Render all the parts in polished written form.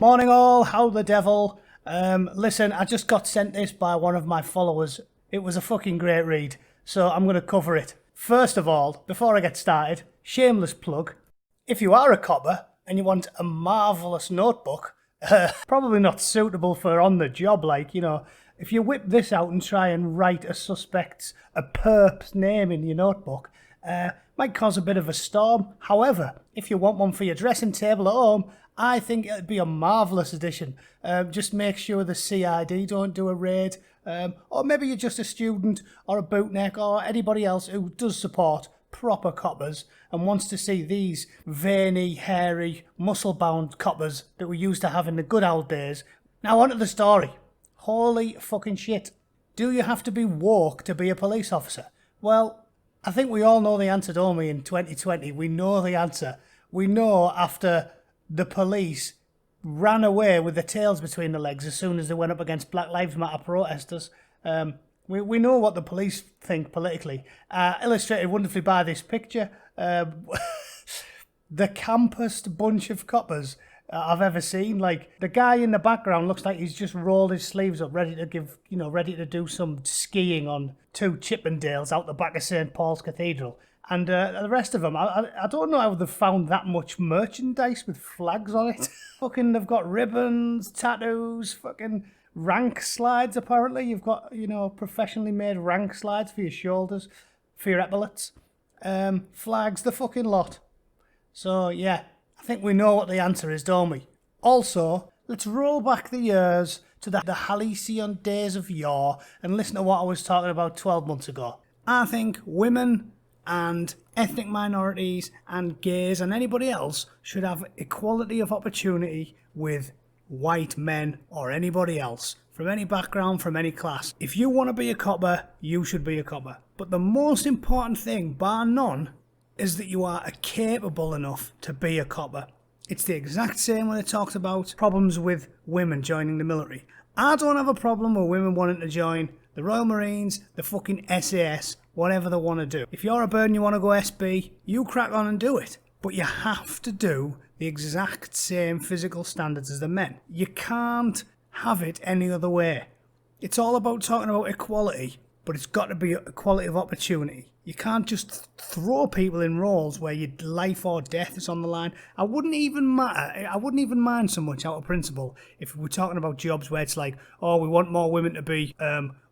Morning all, how the devil? Listen, I just got sent this by one of my followers. It was a fucking great read, so I'm going to cover it. First of all, before I get started, shameless plug. If you are a copper and you want a marvellous notebook, probably not suitable for on the job, like, you know, if you whip this out and try and write a perp's name in your notebook, might cause a bit of a storm. However, if you want one for your dressing table at home, I think it'd be a marvellous addition. Just make sure the CID don't do a raid, or maybe you're just a student or a bootneck or anybody else who does support proper coppers and wants to see these veiny, hairy, muscle-bound coppers that we used to have in the good old days. Now on to the story. Holy fucking shit. Do you have to be woke to be a police officer? Well, I think we all know the answer, don't we, in 2020? We know the answer. We know after the police ran away with their tails between the legs as soon as they went up against Black Lives Matter protesters. We know what the police think politically. Illustrated wonderfully by this picture. The campest bunch of coppers I've ever seen. Like, the guy in the background looks like he's just rolled his sleeves up, ready to do some skiing on 2 Chippendales out the back of St. Paul's Cathedral. And the rest of them, I don't know how they've found that much merchandise with flags on it. Fucking, they've got ribbons, tattoos, fucking rank slides, apparently. You've got, professionally made rank slides for your shoulders, for your epaulets. Flags, the fucking lot. So, yeah, I think we know what the answer is, don't we? Also, let's roll back the years to the halcyon days of yore and listen to what I was talking about 12 months ago. I think women and ethnic minorities and gays and anybody else should have equality of opportunity with white men or anybody else from any background, from any class. If you want to be a copper, you should be a copper. But the most important thing, bar none, is that you are capable enough to be a copper. It's the exact same when it talks about problems with women joining the military. I don't have a problem with women wanting to join the Royal Marines, the fucking SAS, whatever they want to do. If you're a bird and you want to go SB, you crack on and do it. But you have to do the exact same physical standards as the men. You can't have it any other way. It's all about talking about equality, but it's got to be equality of opportunity. You can't just throw people in roles where your life or death is on the line. I wouldn't even mind so much out of principle if we're talking about jobs where it's like, oh, we want more women to be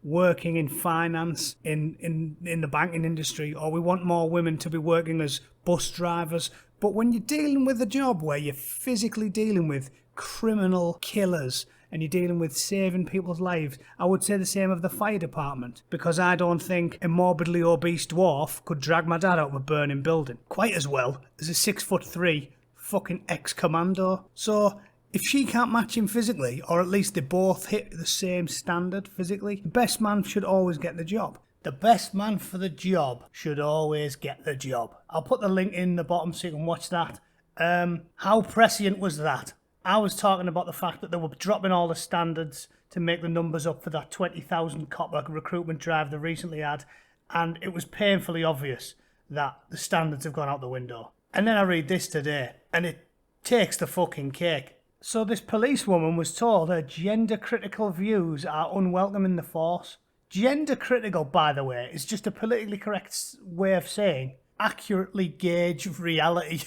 working in finance, in the banking industry, or we want more women to be working as bus drivers. But when you're dealing with a job where you're physically dealing with criminal killers and you're dealing with saving people's lives, I would say the same of the fire department, because I don't think a morbidly obese dwarf could drag my dad out of a burning building quite as well as a 6'3" fucking ex-commando. So if she can't match him physically, or at least they both hit the same standard physically, the best man should always get the job. The best man for the job should always get the job. I'll put the link in the bottom so you can watch that. How prescient was that? I was talking about the fact that they were dropping all the standards to make the numbers up for that 20,000 copper recruitment drive they recently had, and it was painfully obvious that the standards have gone out the window. And then I read this today, and it takes the fucking cake. So this policewoman was told her gender-critical views are unwelcome in the force. Gender-critical, by the way, is just a politically correct way of saying accurately gauge reality.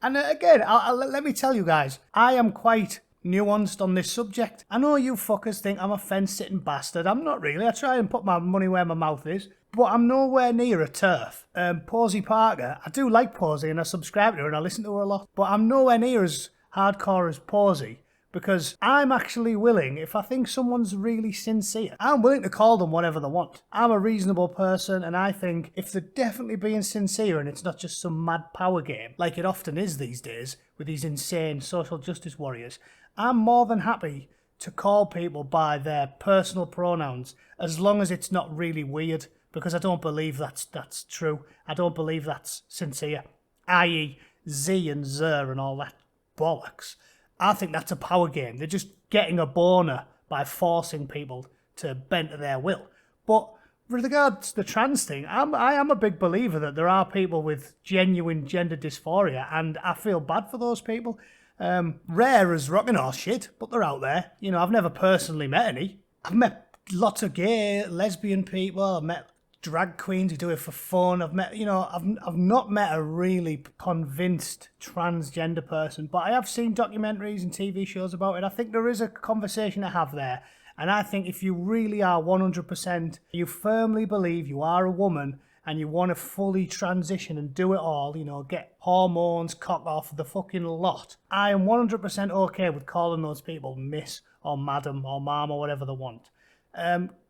And again, let me tell you guys, I am quite nuanced on this subject. I know you fuckers think I'm a fence-sitting bastard. I'm not really. I try and put my money where my mouth is. But I'm nowhere near a turf. Posey Parker, I do like Posey and I subscribe to her and I listen to her a lot. But I'm nowhere near as hardcore as Posey, because I'm actually willing, if I think someone's really sincere, I'm willing to call them whatever they want. I'm a reasonable person, and I think if they're definitely being sincere and it's not just some mad power game, like it often is these days with these insane social justice warriors, I'm more than happy to call people by their personal pronouns as long as it's not really weird, because I don't believe that's true. I don't believe that's sincere, i.e. Z and Zer and all that bollocks. I think that's a power game. They're just getting a boner by forcing people to bend to their will. But with regards to the trans thing, I am a big believer that there are people with genuine gender dysphoria, and I feel bad for those people. Rare as rocking horse shit, but they're out there. You know, I've never personally met any. I've met lots of gay, lesbian people. I've met drag queens who do it for fun. I've not met a really convinced transgender person, but I have seen documentaries and TV shows about it. I think there is a conversation to have there. And I think if you really are 100%, you firmly believe you are a woman and you want to fully transition and do it all, you know, get hormones, cock off, the fucking lot, I am 100% okay with calling those people miss or madam or ma'am or whatever they want.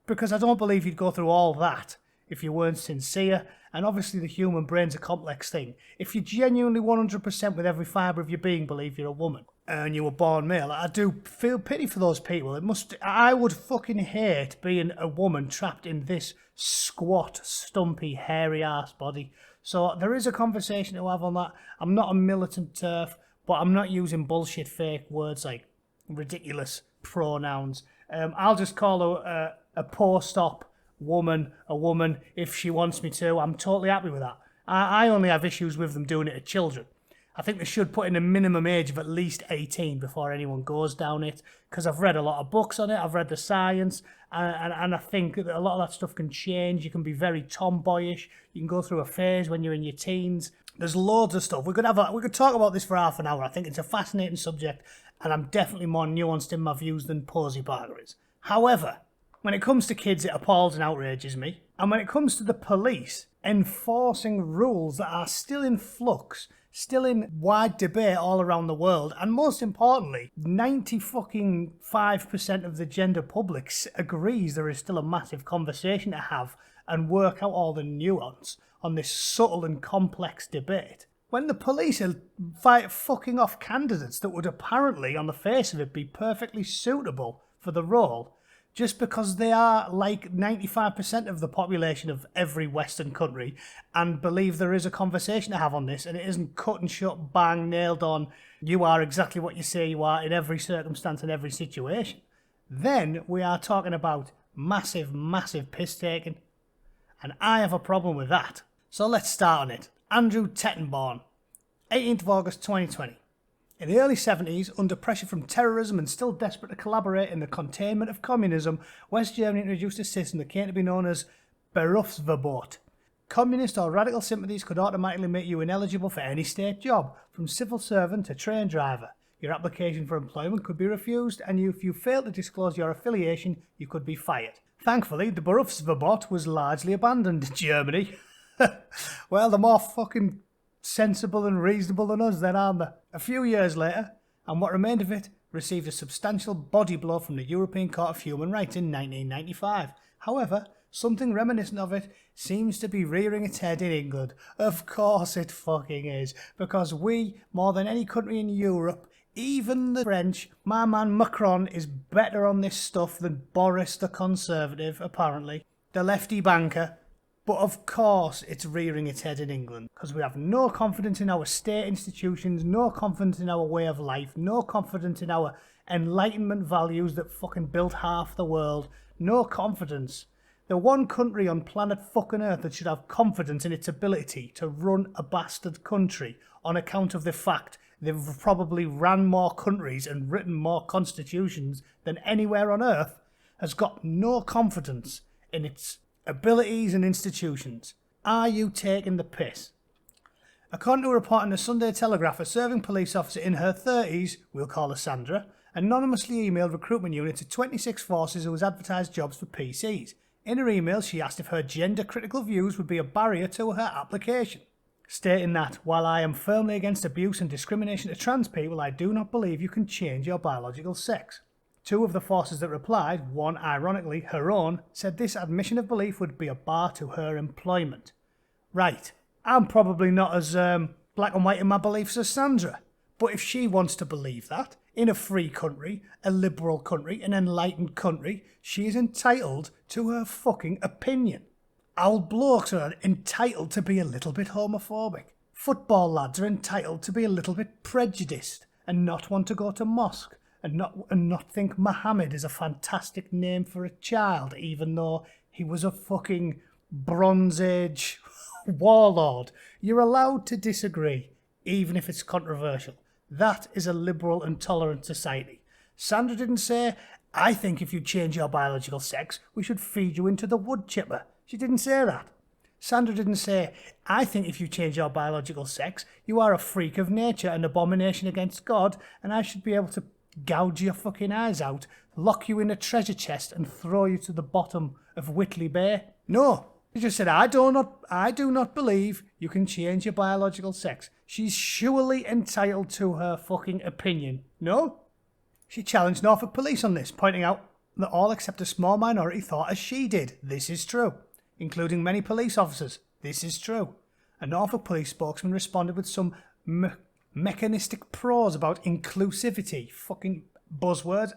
Because I don't believe you'd go through all that if you weren't sincere. And obviously the human brain's a complex thing. If you genuinely 100% with every fibre of your being believe you're a woman and you were born male, I do feel pity for those people. I would fucking hate being a woman trapped in this squat, stumpy, hairy ass body. So there is a conversation to have on that. I'm not a militant TERF, but I'm not using bullshit fake words like ridiculous pronouns. I'll just call her a post-op woman a woman if she wants me to. I'm totally happy with that. I only have issues with them doing it to children. I think they should put in a minimum age of at least 18 before anyone goes down it, because I've read a lot of books on it, I've read the science, and I think that a lot of that stuff can change. You can be very tomboyish, you can go through a phase when you're in your teens. There's loads of stuff. We could talk about this for half an hour. I think it's a fascinating subject, and I'm definitely more nuanced in my views than Posey Parker is. However, when it comes to kids, it appalls and outrages me. And when it comes to the police enforcing rules that are still in flux, still in wide debate all around the world, and most importantly, 95% of the gender public agrees there is still a massive conversation to have and work out all the nuance on this subtle and complex debate. When the police are fucking off candidates that would apparently, on the face of it, be perfectly suitable for the role, just because they are like 95% of the population of every Western country and believe there is a conversation to have on this, and it isn't cut and shut, bang, nailed on, you are exactly what you say you are in every circumstance and every situation, then we are talking about massive, massive piss taking. And I have a problem with that. So let's start on it. Andrew Tettenborn, 18th of August 2020. In the early 70s, under pressure from terrorism and still desperate to collaborate in the containment of communism, West Germany introduced a system that came to be known as Berufsverbot. Communist or radical sympathies could automatically make you ineligible for any state job, from civil servant to train driver. Your application for employment could be refused, and if you failed to disclose your affiliation, you could be fired. Thankfully, the Berufsverbot was largely abandoned in Germany. Well, they're more fucking sensible and reasonable than us then, aren't they? A few years later, and what remained of it received a substantial body blow from the European Court of Human Rights in 1995. However, something reminiscent of it seems to be rearing its head in England. Of course it fucking is, because we, more than any country in Europe, even the French, my man Macron is better on this stuff than Boris the Conservative, apparently, the lefty banker. But of course it's rearing its head in England, because we have no confidence in our state institutions, no confidence in our way of life, no confidence in our Enlightenment values that fucking built half the world, no confidence. The one country on planet fucking Earth that should have confidence in its ability to run a bastard country on account of the fact they've probably ran more countries and written more constitutions than anywhere on Earth, has got no confidence in its abilities and institutions. Are you taking the piss? According to a report in the Sunday Telegraph, a serving police officer in her 30s, we'll call her Sandra, anonymously emailed recruitment units to 26 forces who was advertised jobs for PCs. In her email, she asked if her gender-critical views would be a barrier to her application, stating that, while I am firmly against abuse and discrimination to trans people, I do not believe you can change your biological sex. Two of the forces that replied, one ironically her own, said this admission of belief would be a bar to her employment. Right, I'm probably not as black and white in my beliefs as Sandra, but if she wants to believe that, in a free country, a liberal country, an enlightened country, she is entitled to her fucking opinion. Old blokes are entitled to be a little bit homophobic. Football lads are entitled to be a little bit prejudiced and not want to go to mosque. And not think Muhammad is a fantastic name for a child, even though he was a fucking Bronze Age warlord. You're allowed to disagree, even if it's controversial. That is a liberal and tolerant society. Sandra didn't say, I think if you change your biological sex, we should feed you into the wood chipper. She didn't say that. Sandra didn't say, I think if you change your biological sex, you are a freak of nature, an abomination against God, and I should be able to gouge your fucking eyes out, lock you in a treasure chest, and throw you to the bottom of Whitley Bay. No. She just said, I do not believe you can change your biological sex. She's surely entitled to her fucking opinion. No? She challenged Norfolk police on this, pointing out that all except a small minority thought as she did. This is true. Including many police officers. This is true. A Norfolk police spokesman responded with some mechanistic prose about inclusivity. Fucking buzzwords.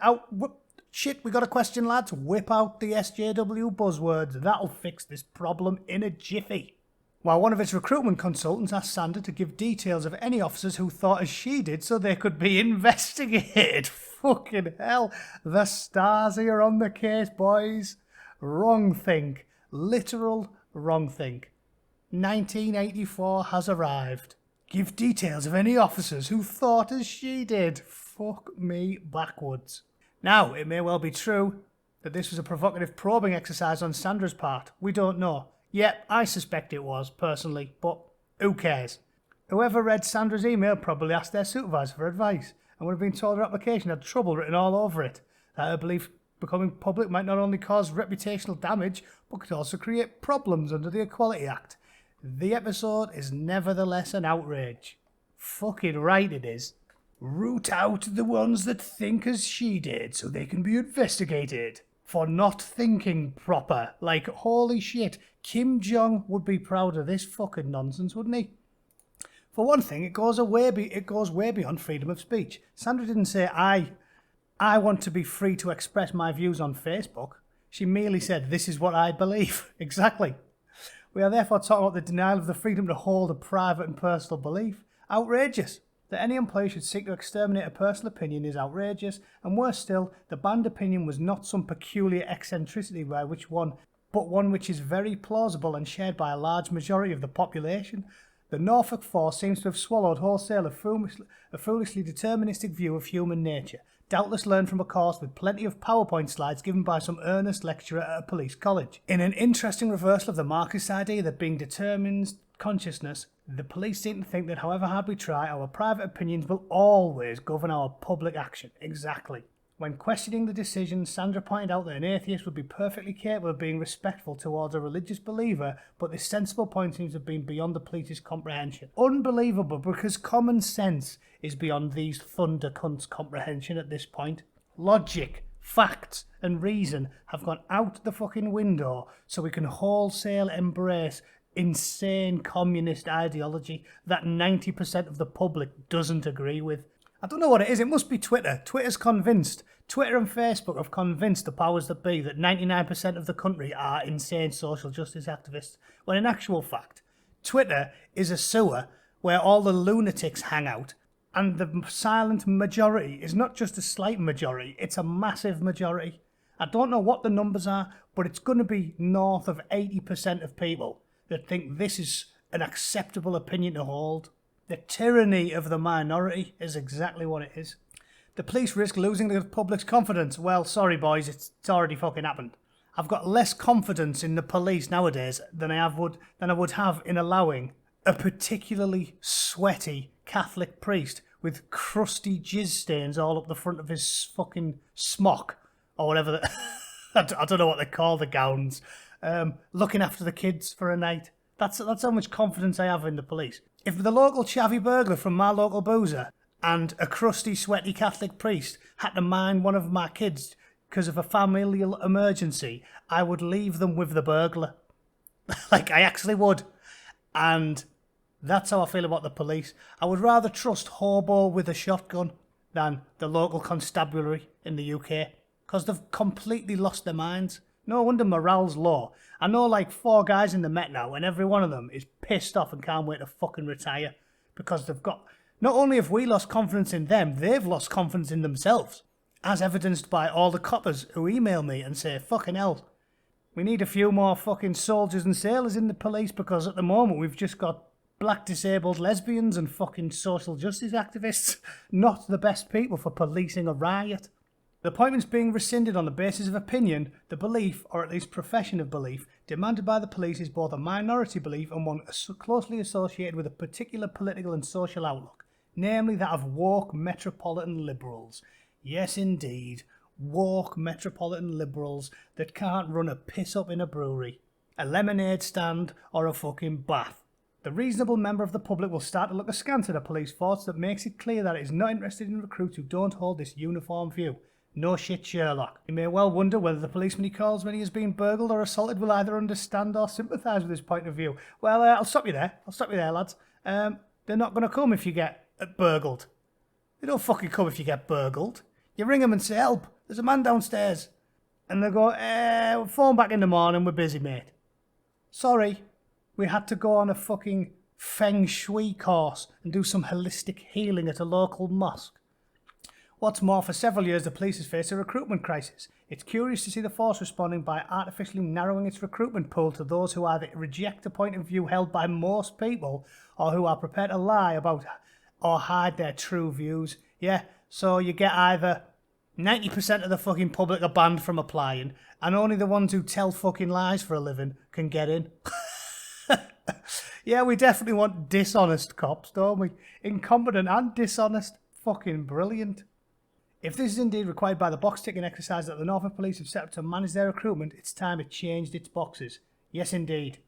Shit, we got a question, lads. Whip out the SJW buzzwords. That'll fix this problem in a jiffy. While one of its recruitment consultants asked Sandra to give details of any officers who thought as she did so they could be investigated. Fucking hell. The Stasi are on the case, boys. Wrong think. Literal wrong think. 1984 has arrived. Give details of any officers who thought as she did. Fuck me backwards. Now, it may well be true that this was a provocative probing exercise on Sandra's part. We don't know. Yet, I suspect it was, personally, but who cares? Whoever read Sandra's email probably asked their supervisor for advice and would have been told her application had trouble written all over it. That her belief becoming public might not only cause reputational damage, but could also create problems under the Equality Act. The episode is nevertheless an outrage. Fucking right it is. Root out the ones that think as she did so they can be investigated for not thinking proper. Like, holy shit, Kim Jong would be proud of this fucking nonsense, wouldn't he? For one thing, it goes way beyond freedom of speech. Sandra didn't say, I want to be free to express my views on Facebook. She merely said, this is what I believe. Exactly. We are therefore talking about the denial of the freedom to hold a private and personal belief. Outrageous. That any employee should seek to exterminate a personal opinion is outrageous, and worse still, the banned opinion was not some peculiar eccentricity but one which is very plausible and shared by a large majority of the population. The Norfolk Force seems to have swallowed wholesale a foolishly deterministic view of human nature, doubtless learned from a course with plenty of PowerPoint slides given by some earnest lecturer at a police college. In an interesting reversal of the Marxist idea that being determines consciousness, the police seem to think that however hard we try, our private opinions will always govern our public action. Exactly. When questioning the decision, Sandra pointed out that an atheist would be perfectly capable of being respectful towards a religious believer, but this sensible point seems to have been beyond the police's comprehension. Unbelievable, because common sense is beyond these thunder cunts' comprehension at this point. Logic, facts, and reason have gone out the fucking window so we can wholesale embrace insane communist ideology that 90% of the public doesn't agree with. I don't know what it is. It must be Twitter. Twitter's convinced. Twitter and Facebook have convinced the powers that be that 99% of the country are insane social justice activists, when in actual fact, Twitter is a sewer where all the lunatics hang out, and the silent majority is not just a slight majority, it's a massive majority. I don't know what the numbers are, but it's going to be north of 80% of people that think this is an acceptable opinion to hold. The tyranny of the minority is exactly what it is. The police risk losing the public's confidence. Well, sorry boys, it's already fucking happened. I've got less confidence in the police nowadays than I would have in allowing a particularly sweaty Catholic priest with crusty jizz stains all up the front of his fucking smock, or whatever. I don't know what they call the gowns. Looking after the kids for a night. That's how much confidence I have in the police. If the local chavvy burglar from my local boozer and a crusty, sweaty Catholic priest had to mind one of my kids because of a familial emergency, I would leave them with the burglar. Like, I actually would. And that's how I feel about the police. I would rather trust hobo with a shotgun than the local constabulary in the UK, because they've completely lost their minds. No wonder morale's low. I know like 4 guys in the Met now, and every one of them is pissed off and can't wait to fucking retire, because they've got... Not only have we lost confidence in them, they've lost confidence in themselves, as evidenced by all the coppers who email me and say, fucking hell, we need a few more fucking soldiers and sailors in the police, because at the moment we've just got black disabled lesbians and fucking social justice activists. Not the best people for policing a riot. The appointment's being rescinded on the basis of opinion. The belief, or at least profession of belief, demanded by the police is both a minority belief and one closely associated with a particular political and social outlook, namely that of woke metropolitan liberals. Yes, indeed, woke metropolitan liberals that can't run a piss up in a brewery, a lemonade stand, or a fucking bath. The reasonable member of the public will start to look askance at a police force that makes it clear that it is not interested in recruits who don't hold this uniform view. No shit, Sherlock. You may well wonder whether the policeman he calls when he has been burgled or assaulted will either understand or sympathise with his point of view. Well, I'll stop you there. Lads. They're not going to come if you get burgled. They don't fucking come if you get burgled. You ring them and say, help, there's a man downstairs. And they go, phone back in the morning, we're busy, mate. Sorry, we had to go on a fucking feng shui course and do some holistic healing at a local mosque. What's more, for several years the police has faced a recruitment crisis. It's curious to see the force responding by artificially narrowing its recruitment pool to those who either reject the point of view held by most people or who are prepared to lie about or hide their true views. Yeah, so you get either 90% of the fucking public are banned from applying and only the ones who tell fucking lies for a living can get in. Yeah, we definitely want dishonest cops, don't we? Incompetent and dishonest. Fucking brilliant. If this is indeed required by the box-ticking exercise that the Norfolk Police have set up to manage their recruitment, it's time it changed its boxes. Yes, indeed.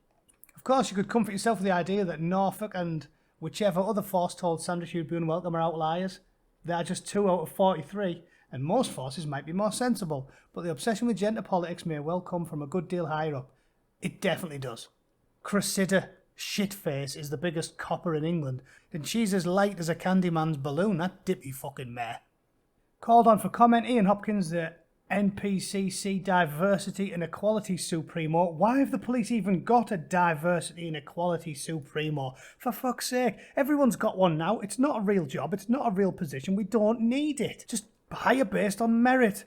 Of course, you could comfort yourself with the idea that Norfolk and whichever other force told Sanders you'd be unwelcome are outliers. They are just 2 out of 43, and most forces might be more sensible, but the obsession with gender politics may well come from a good deal higher up. It definitely does. Cressida Shitface is the biggest copper in England, and she's as light as a Candyman's balloon, that dippy fucking mare. Called on for comment, Ian Hopkins, the NPCC Diversity and Equality Supremo. Why have the police even got a Diversity and Equality Supremo? For fuck's sake, everyone's got one now. It's not a real job, it's not a real position, we don't need it. Just hire based on merit.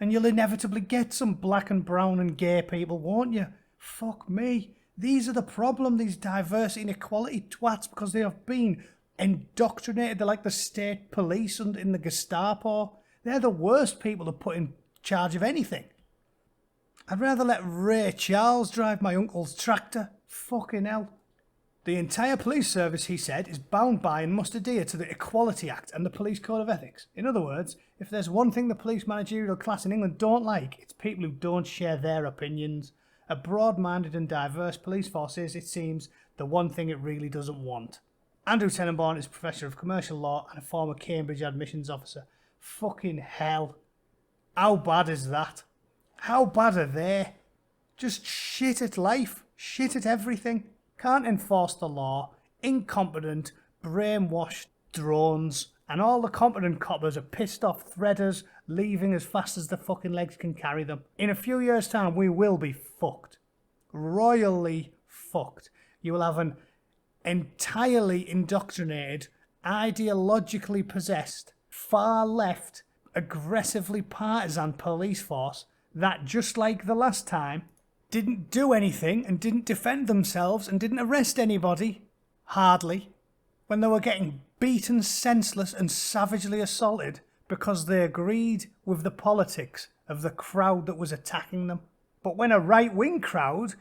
And you'll inevitably get some black and brown and gay people, won't you? Fuck me. These are the problem, these diversity and equality twats, because they have been indoctrinated. They're like the state police and in the Gestapo. They're the worst people to put in charge of anything. I'd rather let Ray Charles drive my uncle's tractor. Fucking hell. The entire police service, he said, is bound by and must adhere to the Equality Act and the Police Code of Ethics. In other words, if there's one thing the police managerial class in England don't like, it's people who don't share their opinions. A broad-minded and diverse police force is, it seems, the one thing it really doesn't want. Andrew Tenenbaum is Professor of Commercial Law and a former Cambridge admissions officer. Fucking hell. How bad is that? How bad are they? Just shit at life. Shit at everything. Can't enforce the law. Incompetent, brainwashed drones. And all the competent coppers are pissed off threaders, leaving as fast as the fucking legs can carry them. In a few years' time, we will be fucked. Royally fucked. You will have an entirely indoctrinated, ideologically possessed, far-left, aggressively partisan police force that, just like the last time, didn't do anything and didn't defend themselves and didn't arrest anybody, hardly, when they were getting beaten senseless and savagely assaulted because they agreed with the politics of the crowd that was attacking them. But when a right-wing crowd,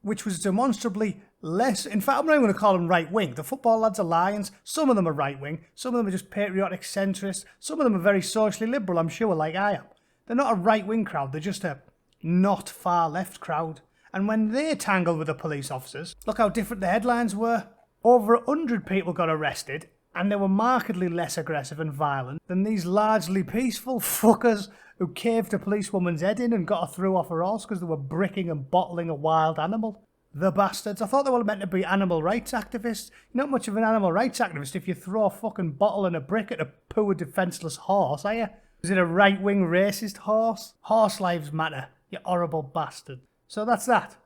which was demonstrably less, in fact, I'm not even going to call them right-wing. The Football Lads Alliance, some of them are right-wing, some of them are just patriotic centrists, some of them are very socially liberal, I'm sure, like I am. They're not a right-wing crowd, they're just a not far-left crowd. And when they tangled with the police officers, look how different the headlines were. Over 100 people got arrested, and they were markedly less aggressive and violent than these largely peaceful fuckers who caved a policewoman's head in and got her through off her horse because they were bricking and bottling a wild animal. The bastards. I thought they were meant to be animal rights activists. You're not much of an animal rights activist if you throw a fucking bottle and a brick at a poor defenceless horse, are you? Is it a right-wing racist horse? Horse lives matter, you horrible bastard. So that's that.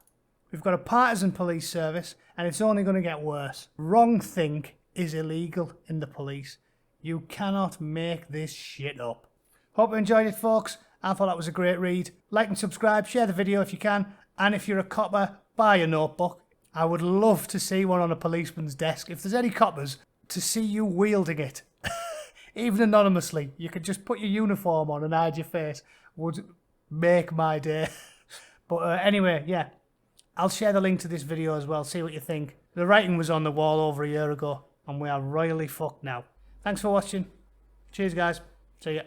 We've got a partisan police service, and it's only going to get worse. Wrong think is illegal in the police. You cannot make this shit up. Hope you enjoyed it, folks. I thought that was a great read. Like and subscribe, share the video if you can, and if you're a copper, buy a notebook. I would love to see one on a policeman's desk. If there's any coppers, to see you wielding it, even anonymously, you could just put your uniform on and hide your face, would make my day. But anyway, yeah, I'll share the link to this video as well, see what you think. The writing was on the wall over a year ago, and we are royally fucked now. Thanks for watching. Cheers, guys. See ya.